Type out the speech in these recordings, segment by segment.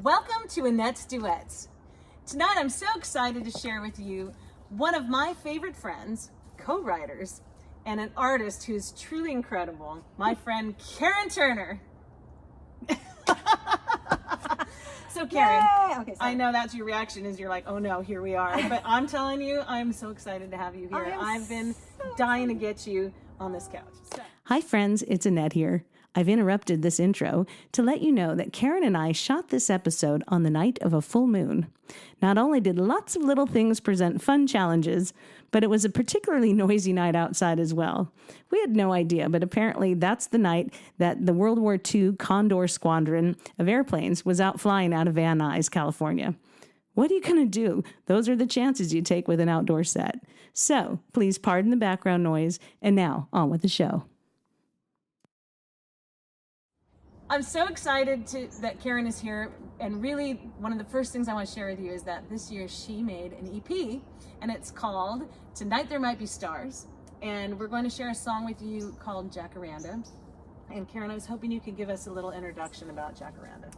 Welcome to Annette's Duets. Tonight I'm so excited to share with you one of my favorite friends, co-writers, and an artist who's truly incredible, my friend Karen Turner. So Karen, okay, I know that's your reaction is you're like, oh no, here we are. But I'm telling you, I'm so excited to have you here. I've been dying to get you on this couch. So. Hi friends, it's Annette here. I've interrupted this intro to let you know that Karen and I shot this episode on the night of a full moon. Not only did lots of little things present fun challenges, but it was a particularly noisy night outside as well. We had no idea, but apparently that's the night that the World War II Condor Squadron of airplanes was out flying out of Van Nuys, California. What are you going to do? Those are the chances you take with an outdoor set. So please pardon the background noise, and now on with the show. I'm so excited that Karen is here, and really one of the first things I want to share with you is that this year she made an EP, and it's called Tonight There Might Be Stars, and we're going to share a song with you called Jacaranda. And Karen, I was hoping you could give us a little introduction about Jacaranda.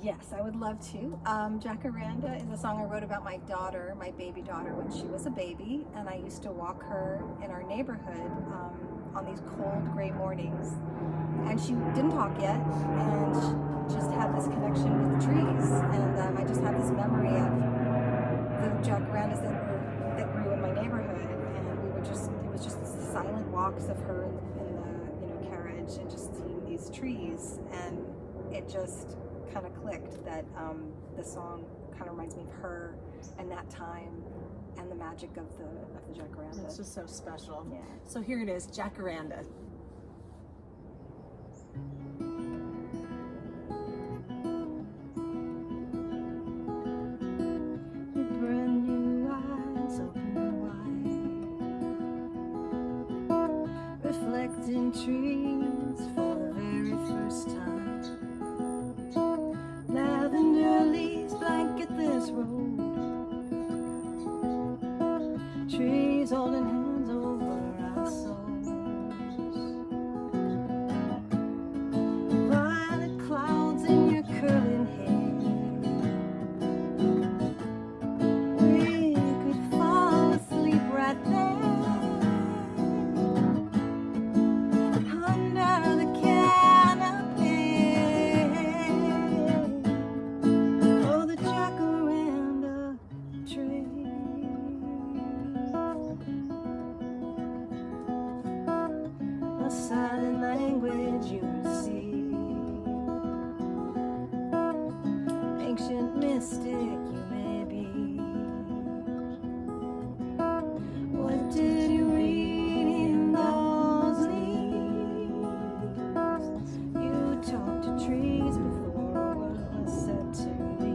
Yes, I would love to. Jacaranda is a song I wrote about my daughter, my baby daughter, when she was a baby, and I used to walk her in our neighborhood on these cold gray mornings. And she didn't talk yet, and she just had this connection with the trees. And I just have this memory of the jacarandas that grew in my neighborhood, and it was just silent walks of her in the carriage, and just seeing these trees, and it just kind of clicked that the song kind of reminds me of her and that time and the magic of the jacaranda. It's just so special. Yeah. So here it is, Jacaranda. Reflecting trees for the very first time. Lavender leaves blanket this road. Trees holding hands over our souls. Violet clouds in your curling hair. We could fall asleep right there. Silent language you receive, ancient mystic you may be. What did you read in those leaves? You talked to trees before a word was said to me.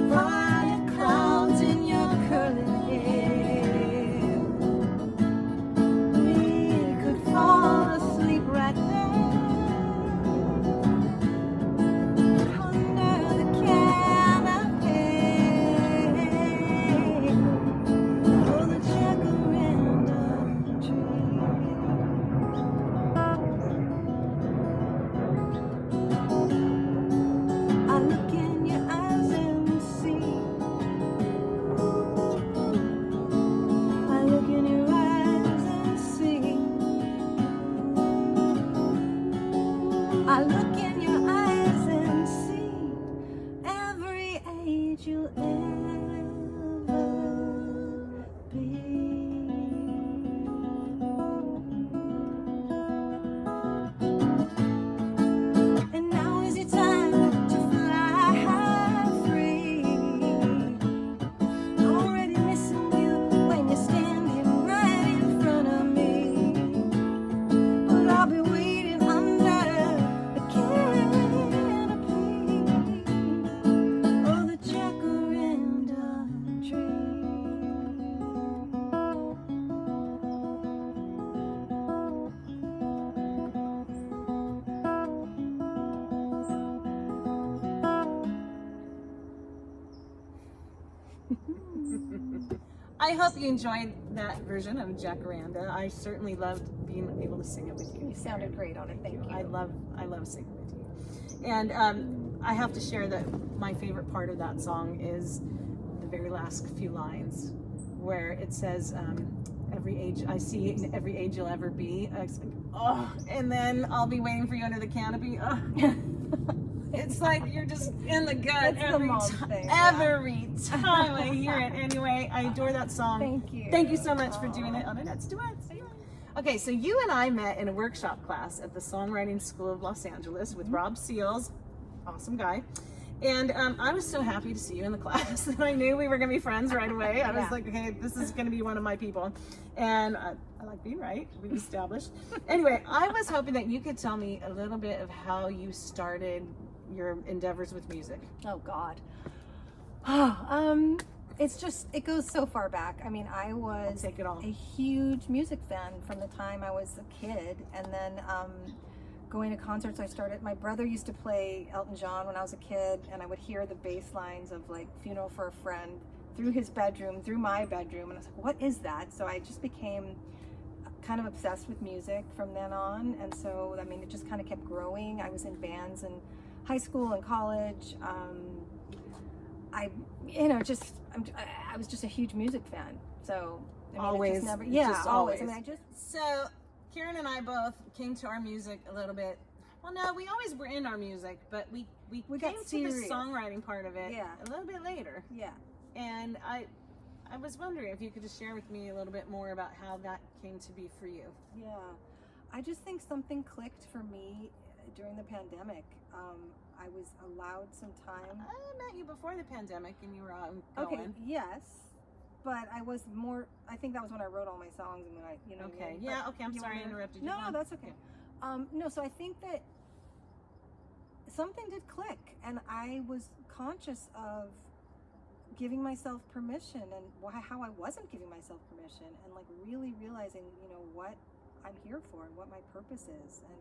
Violet clouds in your curling hair. Fall asleep right there under the canopy. Oh, the jacaranda tree. I look in your eyes and see. I look in your eyes and see. I look in your eyes and see every age you'll ever be. And now is your time to fly free. Already missing you when you're standing right in front of me. But I'll be waiting under I hope you enjoyed that version of Jacaranda. I certainly loved being able to sing it with you. You sounded great on it. Thank you. I love singing with you. And I have to share that my favorite part of that song is the very last few lines, where it says, every age I see, in every age you'll ever be. It's like, oh, and then I'll be waiting for you under the canopy. Oh. It's like you're just in the gut every time I hear it. Anyway, I adore that song. Thank you. Thank you so much for doing it on Annette's Duets. Okay, so you and I met in a workshop class at the Songwriting School of Los Angeles with Rob Seals, awesome guy. And I was so happy to see you in the class that I knew we were going to be friends right away. I was like, okay, this is going to be one of my people. And I like being right, we've established. Anyway, I was hoping that you could tell me a little bit of how you started your endeavors with music. Oh God. It's just, it goes so far back. I mean, I was Take it all. a huge music fan from the time I was a kid, and then going to concerts. My brother used to play Elton John when I was a kid, and I would hear the bass lines of like Funeral for a Friend through his bedroom, through my bedroom, and I was like, what is that? So I just became kind of obsessed with music from then on. And so, I mean, it just kind of kept growing. I was in bands in high school and college. I was just a huge music fan. So I mean, Always. it just never, Just always. I mean, So Karen and I both came to our music a little bit. Well, no, we always were in our music, but we got came to the serious. songwriting part of it Yeah. a little bit later. yeah. And I was wondering if you could just share with me a little bit more about how that came to be for you. Yeah, I just think something clicked for me during the pandemic. I was allowed some time. I met you before the pandemic, and you were going. Okay, yes, but I was more. I think that was when I wrote all my songs, and when I, Okay. But Yeah. Okay. I'm you sorry I wanna- interrupted you. No, that's okay. No, so I think that something did click, and I was conscious of giving myself permission, and how I wasn't giving myself permission, and like really realizing, what I'm here for and what my purpose is. And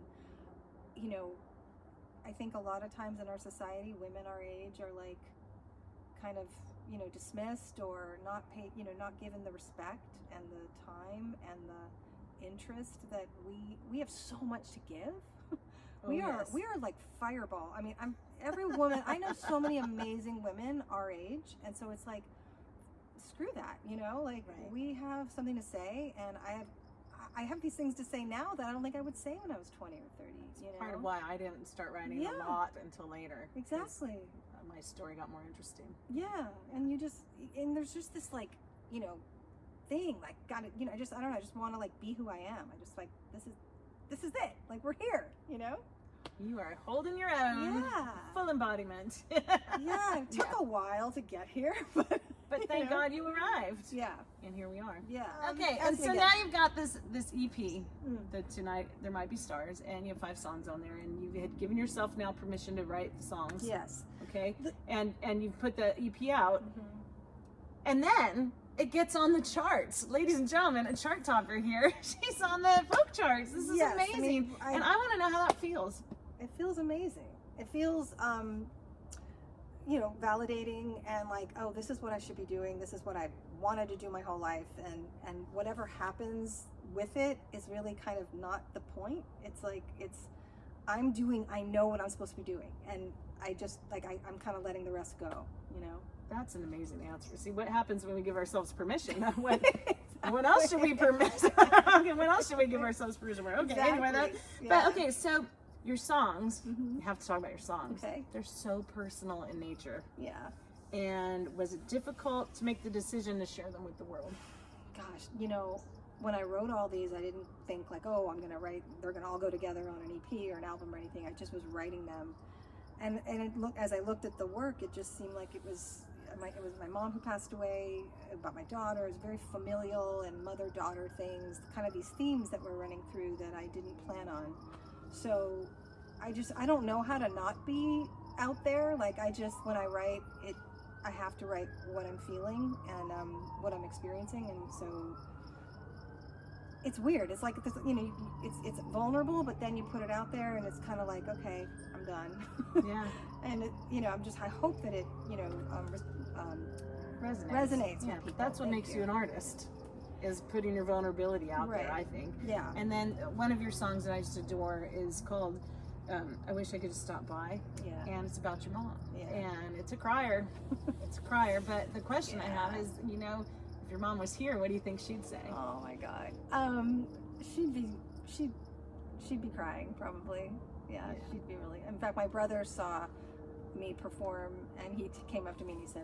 I think a lot of times in our society, women our age are like kind of dismissed or not paid, not given the respect and the time and the interest that we have so much to give. We are like fireball. I mean, every woman, I know so many amazing women our age, and so it's like, screw that, like Right. we have something to say, and I have these things to say now that I don't think I would say when I was 20 or 30. Part of why I didn't start writing a Yeah. lot until later. 'Cause, Exactly. my story got more interesting. Yeah, and there's just this like, thing like I don't know, I just want to like be who I am. I just like this is it. Like we're here, You are holding your own. Yeah. Full embodiment. Yeah, it took a while to get here, but Thank God you arrived. Yeah. And here we are. Yeah. Okay, and so now you've got this EP, the Tonight There Might Be Stars, and you have 5 songs on there, and you had given yourself now permission to write the songs. Yes. Okay, and you've put the EP out, and then it gets on the charts. Ladies and gentlemen, a chart topper here. She's on the folk charts. This is Yes, I amazing. mean, and I want to know how that feels. It feels amazing. It feels validating, and like, oh, this is what I should be doing. This is what I wanted to do my whole life, and whatever happens with it is really kind of not the point. It's like I know what I'm supposed to be doing, and I just like I'm kind of letting the rest go, That's an amazing answer. See what happens when we give ourselves permission. When else should we permit? Okay, when else should we give ourselves permission? Okay, Exactly. anyway, Yeah. but okay, so your songs, you have to talk about your songs. Okay. They're so personal in nature. Yeah. And was it difficult to make the decision to share them with the world? Gosh, when I wrote all these, I didn't think like, oh, they're gonna all go together on an EP or an album or anything. I just was writing them, and as I looked at the work, it just seemed like it was my mom who passed away, about my daughter. It was very familial and mother-daughter things, kind of these themes that were running through that I didn't plan on. So I don't know how to not be out there. Like when I write it, I have to write what I'm feeling and what I'm experiencing, and so it's weird. It's like this, it's vulnerable, but then you put it out there, and it's kind of like, okay, I'm done. Yeah. And I hope that it, resonates. Yeah, with people. that's what Thank makes you an artist, is putting your vulnerability out there, Right. I think. Yeah. And then one of your songs that I just adore is called I wish I could just stop by. Yeah. And it's about your mom. Yeah. And it's a crier. It's a crier. But the question I have is, you know, if your mom was here, what do you think she'd say? Oh my God. She'd be crying probably. Yeah, she'd be really. In fact, my brother saw me perform, and he came up to me and he said,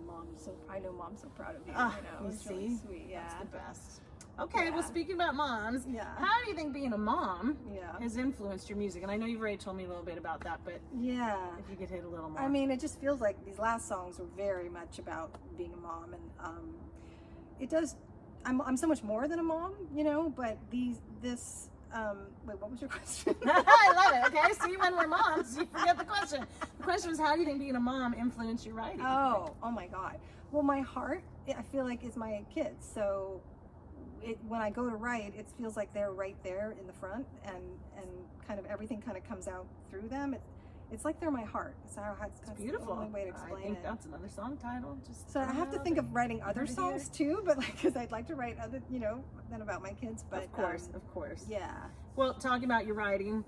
I know Mom's so proud of you." You know, You it's see, really sweet. Yeah, that's the best. Okay, Yeah. well, speaking about moms, Yeah. how do you think being a mom Yeah. has influenced your music? And I know you've already told me a little bit about that, but Yeah. if you could hit a little more. I mean, it just feels like these last songs were very much about being a mom, and it does. I'm so much more than a mom, you know. But wait, what was your question? I love it. Okay, see, when we're moms, you forget the question. The question was, how do you think being a mom influenced your writing? Oh my God. Well, my heart, I feel like, is my kids. So when I go to write, it feels like they're right there in the front, and kind of everything kind of comes out through them. It's like they're my heart. It's Beautiful. The only way to explain I think it. that's another song title. Just So I have to think of writing other songs too, but like, because I'd like to write other, you know, than about my kids. But of course. Yeah. Well, talking about your writing,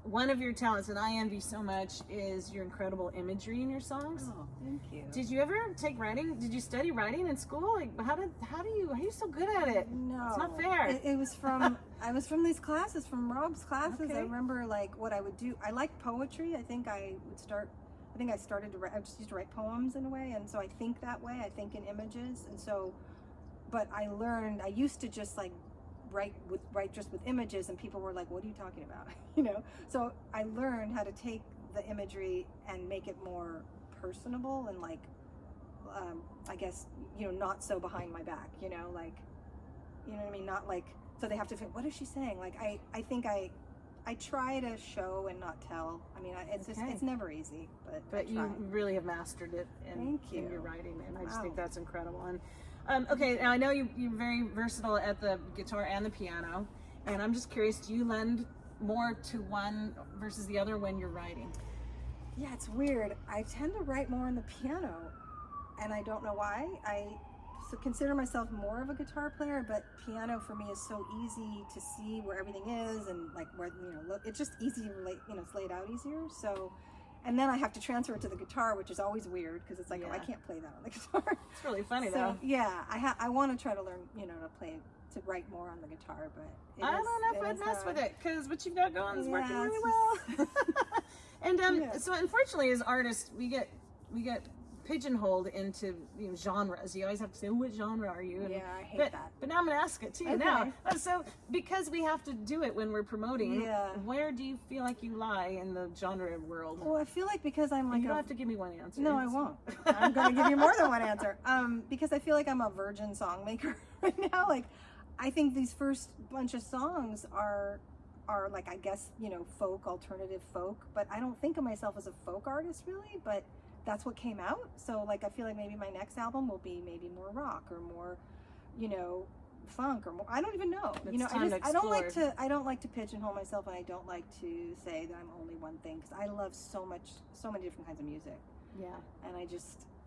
one of your talents that I envy so much is your incredible imagery in your songs. Oh, thank you. Did you ever take writing? Did you study writing in school? Like, how are you so good at it? No, it's not fair. It was from I was from these classes, from Rob's classes. Okay. I remember like what I would do. I like poetry. I think I started to write. I just used to write poems in a way, and so I think that way. I think in images, and so. But I learned. I used to just like write just with images, and people were like, "What are you talking about?" You know. So I learned how to take the imagery and make it more personable and like, I guess, you know, not so behind my back. You know, like, you know what I mean? Not like so they have to think, what is she saying? Like I think I try to show and not tell. I mean, it's never easy, but you really have mastered it in your writing, and I just think that's incredible. And okay, now I know you're very versatile at the guitar and the piano, and I'm just curious, do you lend more to one versus the other when you're writing? Yeah, it's weird. I tend to write more on the piano, and I don't know why. I consider myself more of a guitar player, but piano for me is so easy to see where everything is, and like where, you know, look, it's just easy to relate, you know, it's laid out easier. So, and then I have to transfer it to the guitar, which is always weird because it's like, oh, I can't play that on the guitar. It's really funny so, though. Yeah, I want to try to learn, you know, to write more on the guitar, but I don't know if I'd mess with it because what you've got going is working really well. And so unfortunately, as artists, we get pigeonholed into, you know, genres. You always have to say, what genre are you? And, yeah, I hate that. But now I'm going to ask it to you now. So because we have to do it when we're promoting, where do you feel like you lie in the genre world? Well, I feel like because I'm like you don't have to give me one answer. No, I won't. I'm going to give you more than one answer. Because I feel like I'm a virgin songmaker right now. Like, I think these first bunch of songs are like, I guess, you know, folk, alternative folk, but I don't think of myself as a folk artist really, but that's what came out. So like, I feel like maybe my next album will be maybe more rock or more, you know, funk or more, I don't even know. It's you know, I don't like to pigeonhole myself, and I don't like to say that I'm only one thing, because I love so many different kinds of music. Yeah. And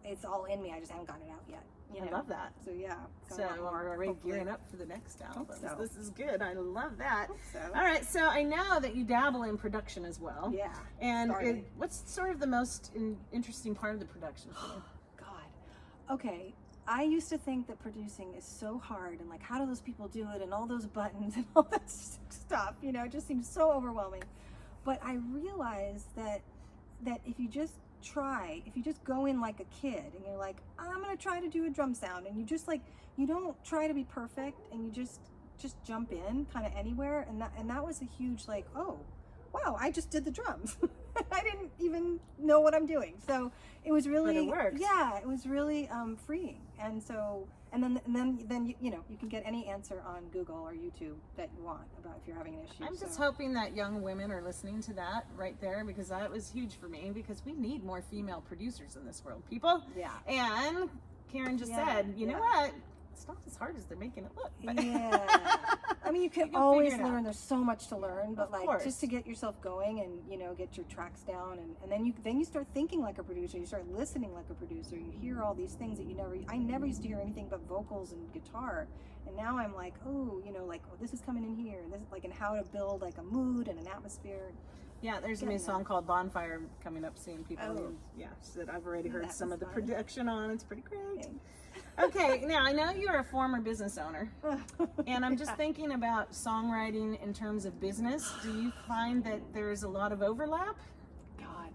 it's all in me. I just haven't gotten it out yet. You know? I love that. So yeah. So are we gearing up for the next album? So. This is good. I love that. So. All right. So I know that you dabble in production as well. Yeah. And what's sort of the most interesting part of the production for you? God. Okay. I used to think that producing is so hard, and like, how do those people do it, and all those buttons and all that stuff, you know, it just seems so overwhelming. But I realized that if you just go in like a kid and you're like, I'm gonna try to do a drum sound, and you just like, you don't try to be perfect, and you just jump in kind of anywhere, and that was a huge like, oh wow, I just did the drums. I didn't even know what I'm doing. So it was really, but it works. Yeah, it was really freeing. And so, and then you know, you can get any answer on Google or YouTube that you want about if you're having an issue. I'm just hoping that young women are listening to that right there, because that was huge for me, because we need more female producers in this world, people. Yeah. And Karen just said, you know what? It's not as hard as they're making it look. But yeah. I mean, you can always learn. There's so much to learn, but like, just to get yourself going and, you know, get your tracks down, and then you start thinking like a producer. You start listening like a producer. You hear all these things that I never used to hear anything but vocals and guitar. And now I'm like, oh, you know, like, oh, this is coming in here, and this is like, and how to build like a mood and an atmosphere. Yeah, there's gonna be a song called Bonfire coming up soon. People, that I've already heard some of the production on. It's pretty great. Thanks. Okay, now I know you're a former business owner, and I'm just thinking about songwriting in terms of business. Do you find that there's a lot of overlap? God,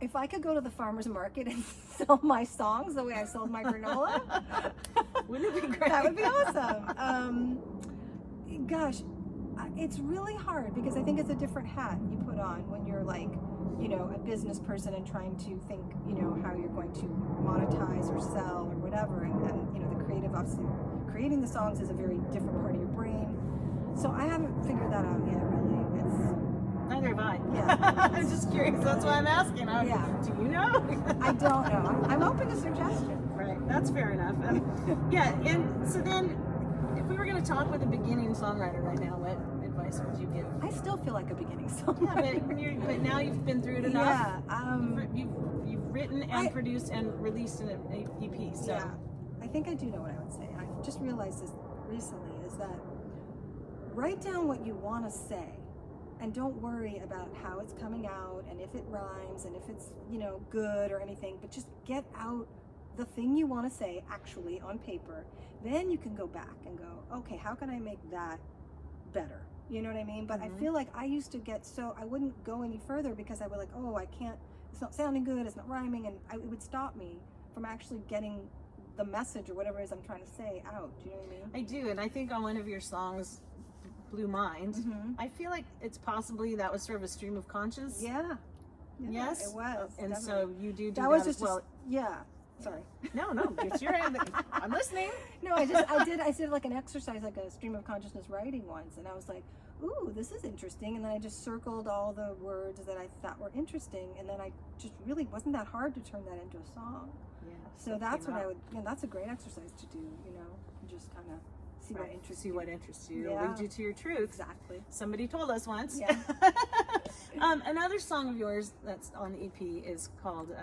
if I could go to the farmer's market and sell my songs the way I sold my granola, wouldn't it be great? that would be awesome. Gosh, it's really hard because I think it's a different hat you put on when you're like, you know, a business person and trying to think, you know, how you're going to monetize or sell or whatever. And you know, the creative, obviously, creating the songs is a very different part of your brain. So I haven't figured that out yet, really. Neither have I. Yeah. I'm just curious. That's why I'm asking. Do you know? I don't know. I'm open to suggestions. Right. That's fair enough. And so then, if we were going to talk with a beginning songwriter right now, what advice would you give? I still feel like a beginning songwriter. Yeah, but now you've been through it enough. Yeah. You've written and produced and released an EP. So yeah, I think I do know what I would say. I just realized this recently is that write down what you want to say and don't worry about how it's coming out and if it rhymes and if it's, you know, good or anything, but just get out the thing you want to say actually on paper. Then you can go back and go, okay, how can I make that better? You know what I mean? But I feel like I used to get I wouldn't go any further because I would like, oh, I can't, it's not sounding good, it's not rhyming, and it would stop me from actually getting the message or whatever it is I'm trying to say out. Do you know what I mean? I do, and I think on one of your songs, Blue Mind, I feel like it's possibly that was sort of a stream of conscious. Yeah. Yes? It was. And definitely. so you do that was that just as well. Sorry. No, it's your end. I'm listening. No, I did like an exercise, like a stream of consciousness writing once, and I was like, ooh, this is interesting. And then I just circled all the words that I thought were interesting, and then I just really wasn't that hard to turn that into a song. Yeah. So that's what I would, that's a great exercise to do, you know, just kind of see what interests you. See what interests you. Yeah. Lead you to your truth. Exactly. Somebody told us once. Yeah. Another song of yours that's on the EP is called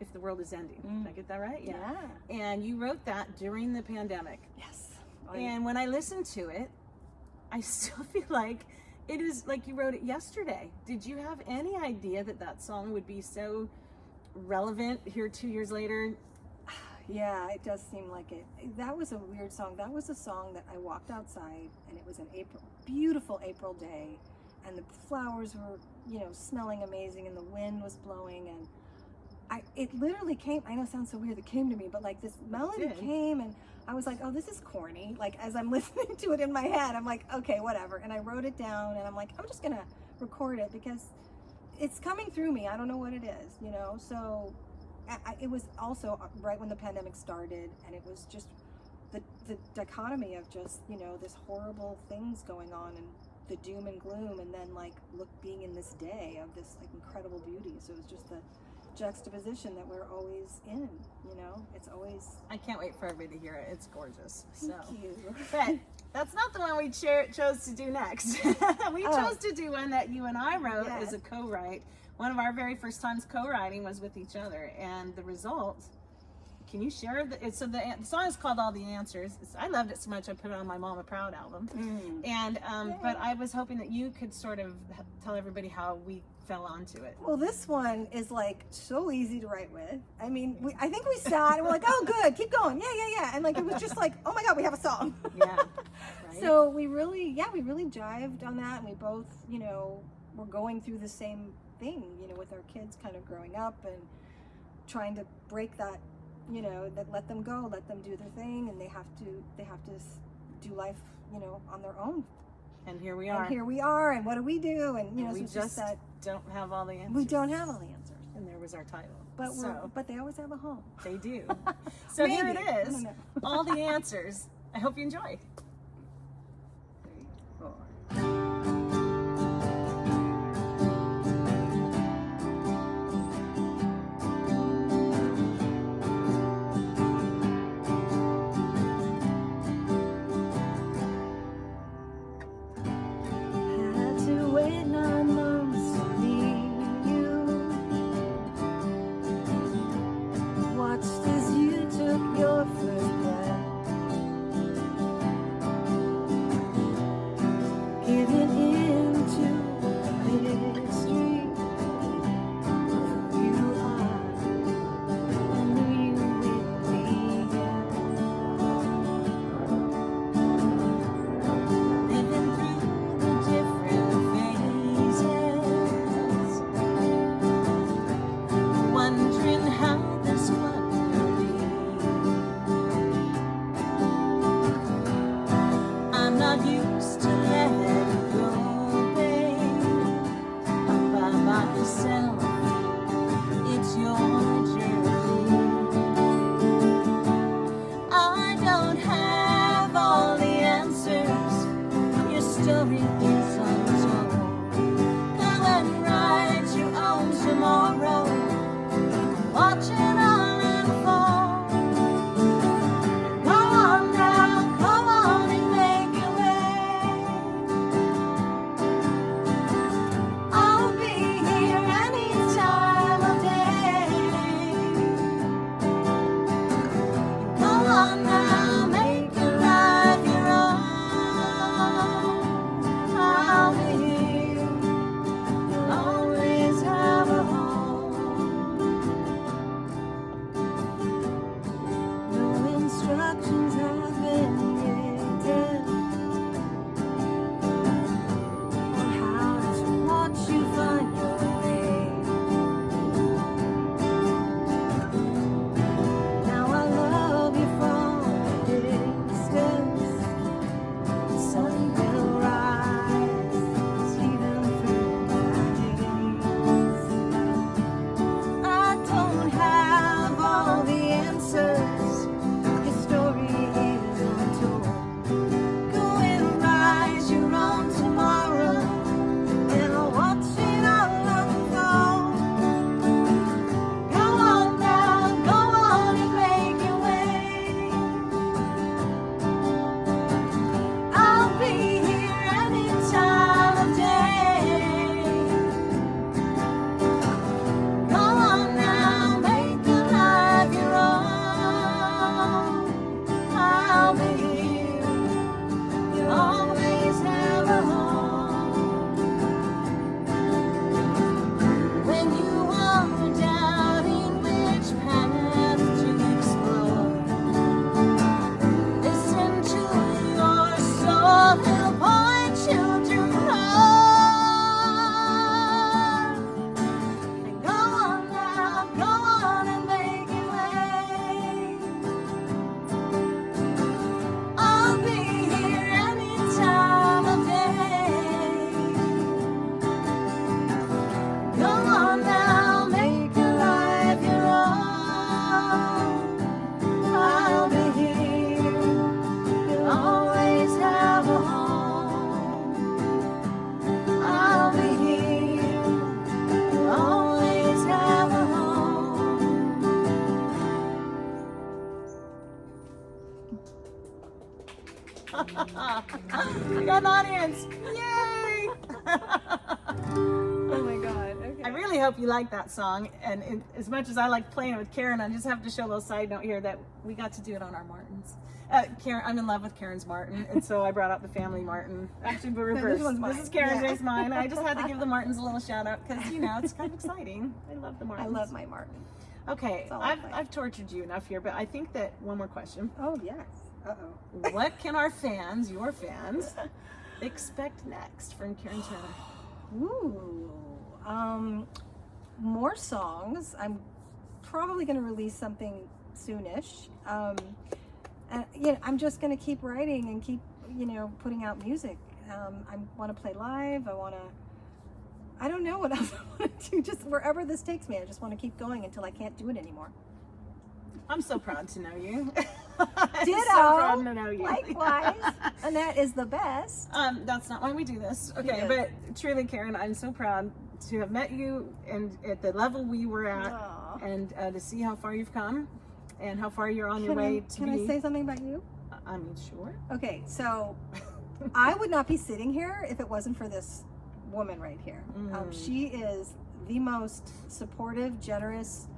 If the World is Ending. Did I get that right? Yeah. And you wrote that during the pandemic. Yes. And when I listen to it, I still feel like it is like you wrote it yesterday. Did you have any idea that that song would be so relevant here 2 years later? Yeah, it does seem like it. That was a weird song. That was a song that I walked outside, and it was an beautiful April day, and the flowers were, you know, smelling amazing, and the wind was blowing, and it literally came. I know it sounds so weird. It came to me, but like this melody came, and I was like, oh, this is corny. Like as I'm listening to it in my head, I'm like, okay, whatever. And I wrote it down, and I'm like, I'm just gonna record it because it's coming through me. I don't know what it is, you know. So it was also right when the pandemic started, and it was just the dichotomy of just, you know, this horrible things going on and the doom and gloom, and then like being in this day of this like incredible beauty. So it was just the juxtaposition that we're always in, you know. It's always. I can't wait for everybody to hear it. It's gorgeous. Thank you. But that's not the one we chose to do next. We chose to do one that you and I wrote as a co-write. One of our very first times co-writing was with each other, and the result. Can you share so the song is called All the Answers. I loved it so much I put it on my Mama Proud album. And but I was hoping that you could sort of tell everybody how we fell onto it. Well, this one is like so easy to write with. I mean, I think we sat and we're like, oh good, keep going, yeah, and like it was just like, oh my god, we have a song. Yeah. Right? So we really jived on that, and we both, you know, were going through the same thing, you know, with our kids kind of growing up and trying to break that, you know, that let them go, let them do their thing, and they have to do life, you know, on their own. And here we are. And what do we do? And you know, we so just that don't have all the answers. we don't have all the answers. And there was our title. But they always have a home. They do. So here it I is. don't know. All the answers. I hope you enjoy. 3, 4. We got an audience. Yay! Oh my God. Okay. I really hope you like that song. And as much as I like playing with Karen, I just have to show a little side note here that we got to do it on our Martins. Karen, I'm in love with Karen's Martin, and so I brought up the family Martin. Actually, but reverse. this one's mine. This is Karen's, Yeah. this is mine. I just had to give the Martins a little shout out because, you know, it's kind of exciting. I love the I Martins. love my Martin. Okay, That's all I play. I've tortured you enough here, but I think that one more question. Oh yes. Uh-oh. What can our fans, your fans, expect next from Karen Turner? Ooh. More songs. I'm probably going to release something soonish. And yeah, I'm just going to keep writing and keep, putting out music. I want to play live. I don't know what else I want to do. Just wherever this takes me, I just want to keep going until I can't do it anymore. I'm so proud to know you. Ditto. So proud to know you. Likewise. Annette is the best. That's not why we do this. Okay, Yes. but truly, Karen, I'm so proud to have met you and at the level we were at, Aw. and to see how far you've come and how far you're on your way to Can be. I say something about you? I mean, sure. Okay, so I would not be sitting here if it wasn't for this woman right here. She is the most supportive, generous,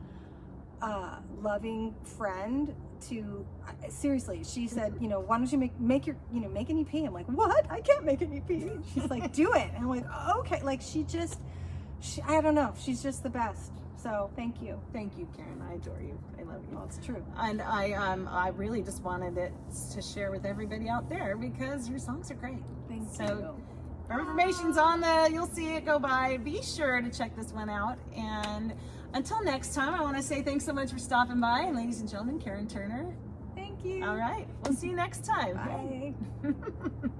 loving friend to, seriously, she said, why don't you make your, make an EP? I'm like, what? I can't make an EP. She's like, do it. And I'm like, okay. Like I don't know. She's just the best. So thank you. Thank you, Karen. I adore you. I love you. Well, it's true. And I really just wanted it to share with everybody out there because your songs are great. Thank So, you. our information's you'll see it go by. Be sure to check this one out. And until next time, I want to say thanks so much for stopping by. And ladies and gentlemen, Karen Turner. Thank you. All right. We'll see you next time. Bye.